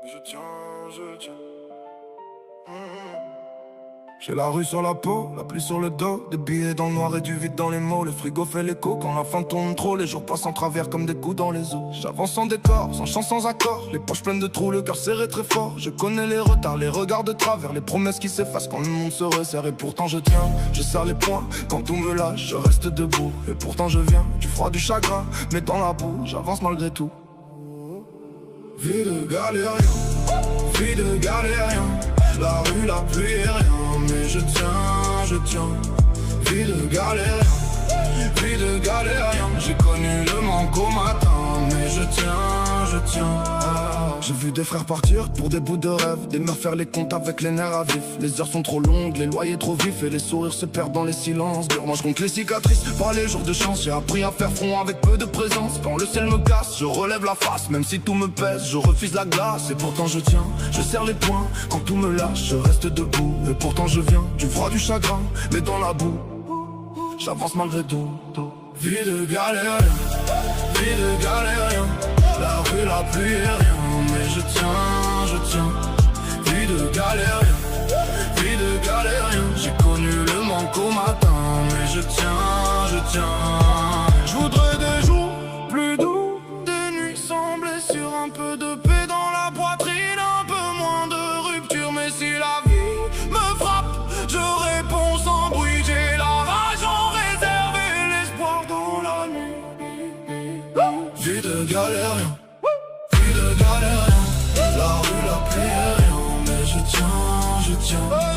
Je tiens. J'ai la rue sur la peau, la pluie sur le dos, des billets dans le noir et du vide dans les mots. Le frigo fait l'écho quand la faim tourne trop, les jours passent en travers comme des coups dans les os. J'avance sans décor, sans chant, sans accord, les poches pleines de trous, le cœur serré très fort. Je connais les retards, les regards de travers, les promesses qui s'effacent quand le monde se resserre. Et pourtant je tiens, je serre les poings, quand tout me lâche, je reste debout. Et pourtant je viens du froid, du chagrin, mais dans la boue, j'avance malgré tout. Vie de galérien, vie de galérien, la rue, la pluie et rien, mais je tiens. Vie de galérien, j'ai connu le manque au matin, mais je tiens. J'ai vu des frères partir pour des bouts de rêve, des mères faire les comptes avec les nerfs à vif. Les heures sont trop longues, les loyers trop vifs et les sourires se perdent dans les silences. Dur, moi je compte les cicatrices, pas les jours de chance. J'ai appris à faire front avec peu de présence. Quand le ciel me casse, je relève la face, même si tout me pèse, je refuse la glace. Et pourtant je tiens, je serre les poings, quand tout me lâche, je reste debout. Et pourtant je viens du froid, du chagrin, mais dans la boue, j'avance malgré tout. Vie de galérien, la rue, la pluie et rien, mais je tiens. Vie de galérien, j'ai connu le manque au matin, mais je tiens. Je voudrais des jours plus doux, des nuits sans blessure, un peu de paix dans la poitrine, un peu moins de rupture. Mais si la vie me frappe, je réponds sans bruit. J'ai la rage en réserve et l'espoir dans la nuit. Vie de galérien, la rue, la pluie et rien, mais je tiens.